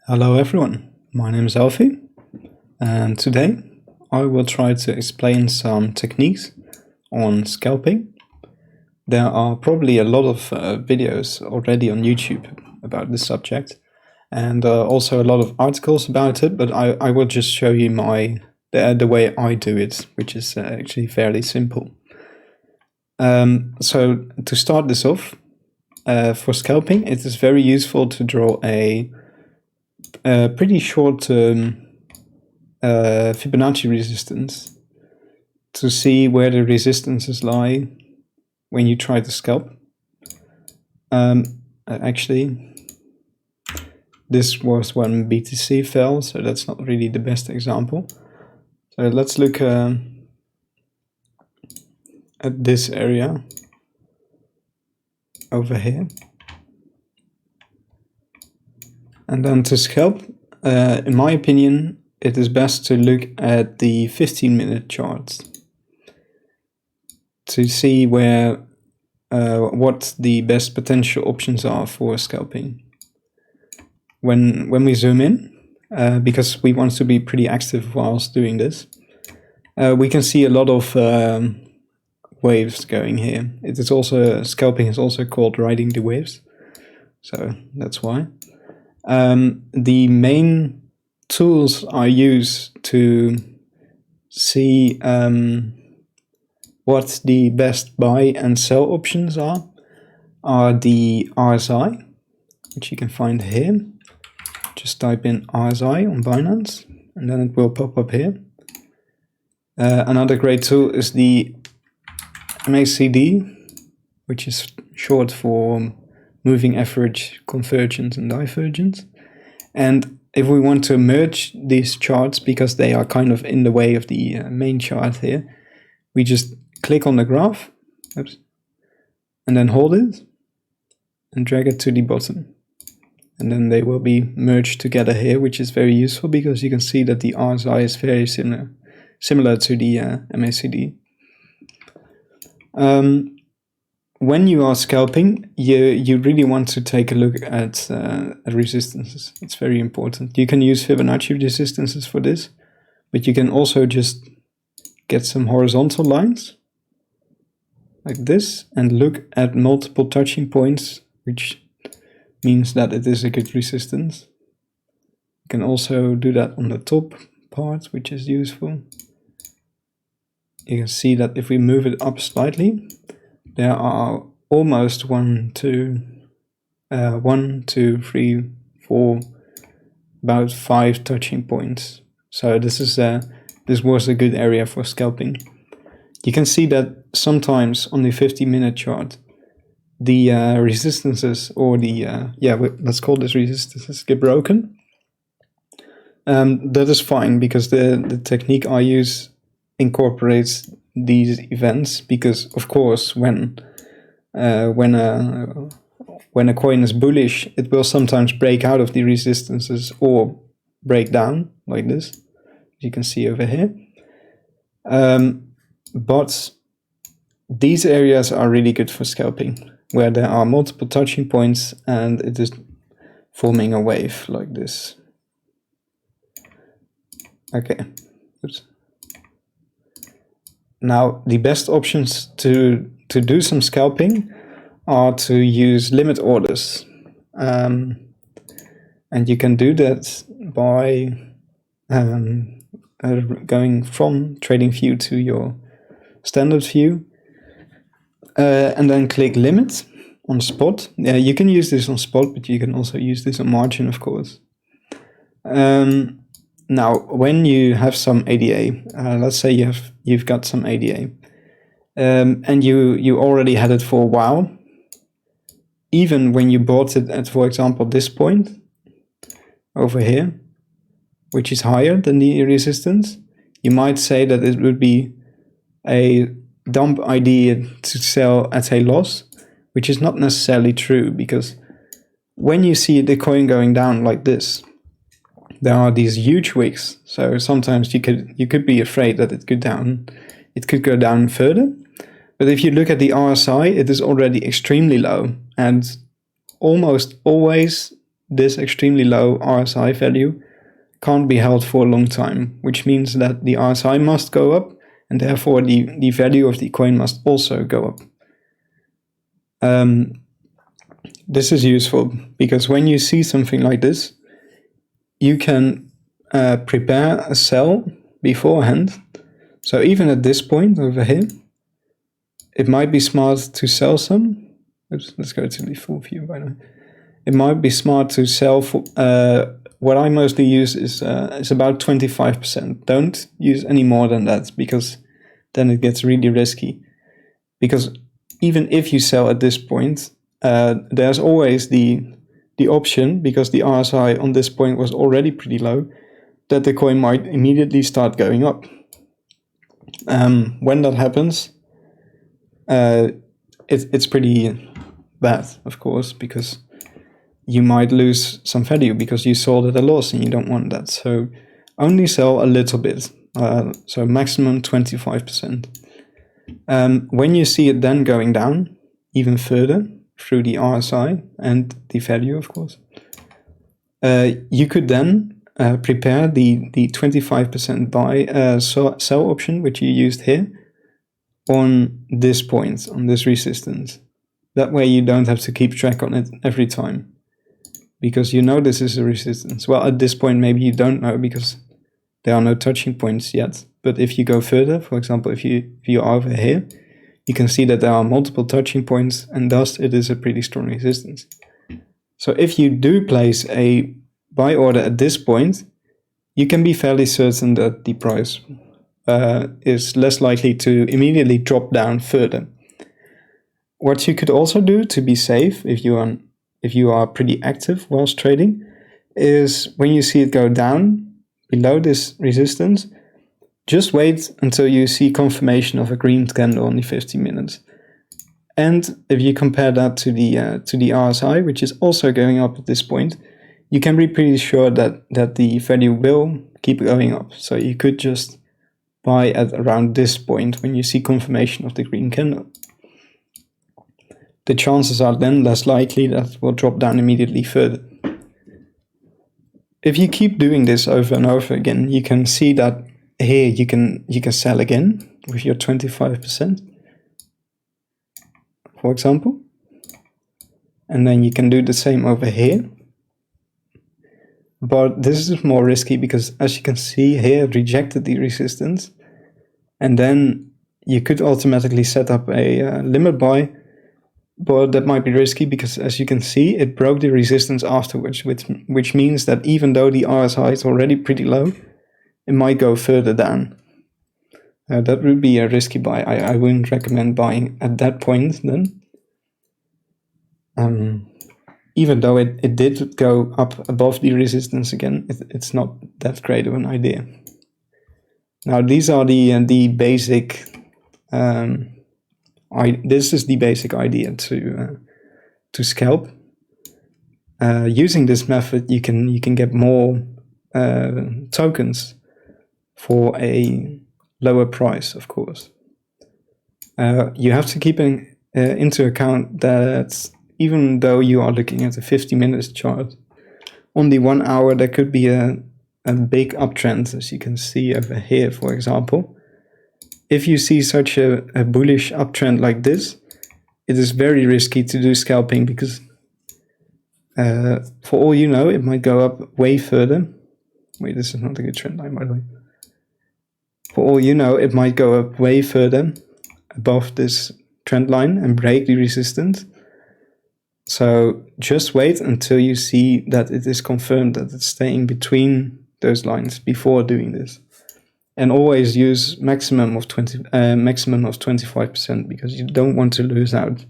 Hello everyone, my name is Alfie, and today I will try to explain some techniques on scalping. There are probably a lot of videos already on YouTube about this subject, and also a lot of articles about it, but I will just show you the way I do it, which is actually fairly simple. So to start this off, for scalping, it is very useful to draw a pretty short Fibonacci resistance to see where the resistances lie when you try to scalp. Actually, this was when BTC fell, so that's not really the best example. So let's look at this area over here. And then to scalp, in my opinion, it is best to look at the 15-minute charts to see where what the best potential options are for scalping. When we zoom in, because we want to be pretty active whilst doing this, we can see a lot of waves going here. It is also, scalping is also called riding the waves, so that's why. The main tools I use to see what the best buy and sell options are the RSI, which you can find here. Just type in RSI on Binance and then it will pop up here. Another great tool is the MACD, which is short for moving average convergence and divergence. And if we want to merge these charts because they are kind of in the way of the main chart here, we just click on the graph, oops, and then hold it and drag it to the bottom. And then they will be merged together here, which is very useful because you can see that the RSI is very similar to the MACD. When you are scalping, you really want to take a look at resistances. It's very important. You can use Fibonacci resistances for this, but you can also just get some horizontal lines like this and look at multiple touching points, which means that it is a good resistance. You can also do that on the top part, which is useful. You can see that if we move it up slightly, there are almost 1, 2, 3, 4, about 5 touching points. So this was a good area for scalping. You can see that sometimes on the 50-minute chart, the resistances, or the let's call this resistances, get broken. That is fine because the technique I use incorporates these events, because of course when a coin is bullish, it will sometimes break out of the resistances or break down like this, as you can see over here. But these areas are really good for scalping, where there are multiple touching points and it is forming a wave like this. Okay, oops. Now, the best options to do some scalping are to use limit orders. And you can do that by going from trading view to your standard view. And then click limit on spot. Yeah, you can use this on spot, but you can also use this on margin, of course. Now, when you have some ADA, let's say you've got some ADA, and you already had it for a while, even when you bought it at, for example, this point over here, which is higher than the resistance, you might say that it would be a dumb idea to sell at a loss, which is not necessarily true, because when you see the coin going down like this, there are these huge wicks, so sometimes you could be afraid that it could go down further. But if you look at the RSI, it is already extremely low, and almost always this extremely low RSI value can't be held for a long time, which means that the RSI must go up, and therefore the value of the coin must also go up. This is useful because when you see something like this, you can prepare a sell beforehand. So even at this point over here, it might be smart to sell some. Oops, let's go to the full view by now. It might be smart to sell for, what I mostly use is about 25%. Don't use any more than that, because then it gets really risky. Because even if you sell at this point, there's always the option, because the RSI on this point was already pretty low, that the coin might immediately start going up. When that happens, it's pretty bad, of course, because you might lose some value because you sold at a loss and you don't want that. So only sell a little bit, so maximum 25%. When you see it then going down even further through the RSI and the value, of course, you could then prepare the 25% buy sell option, which you used here, on this point, on this resistance. That way you don't have to keep track on it every time, because you know this is a resistance. Well, at this point maybe you don't know because there are no touching points yet. But if you go further, for example, if you are over here, you can see that there are multiple touching points, and thus it is a pretty strong resistance. So if you do place a buy order at this point, you can be fairly certain that the price is less likely to immediately drop down further. What you could also do to be safe, if you are pretty active whilst trading, is when you see it go down below this resistance, just wait until you see confirmation of a green candle on the 50 minutes. And if you compare that to the RSI, which is also going up at this point, you can be pretty sure that the value will keep going up. So you could just buy at around this point when you see confirmation of the green candle. The chances are then less likely that it will drop down immediately further. If you keep doing this over and over again, you can see that here you can sell again with your 25%, for example. And then you can do the same over here. But this is more risky because, as you can see here, it rejected the resistance. And then you could automatically set up a limit buy, but that might be risky because, as you can see, it broke the resistance afterwards, which means that even though the RSI is already pretty low, it might go further down. That would be a risky buy. I wouldn't recommend buying at that point then. Even though it did go up above the resistance again, it's not that great of an idea. Now these are the basic. This is the basic idea to scalp. Using this method, you can get more tokens for a lower price, of course. You have to keep into account that even though you are looking at a 50-minute chart, on the 1 hour there could be a big uptrend, as you can see over here, for example. If you see such a bullish uptrend like this, it is very risky to do scalping because for all you know, it might go up way further. Wait, this is not a good trend line, by the way. For all you know, it might go up way further above this trend line and break the resistance. So just wait until you see that it is confirmed that it's staying between those lines before doing this. And always use maximum of 25% because you don't want to lose out.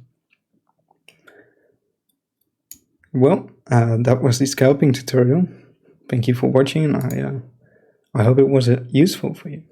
Well, that was the scalping tutorial. Thank you for watching, and I hope it was useful for you.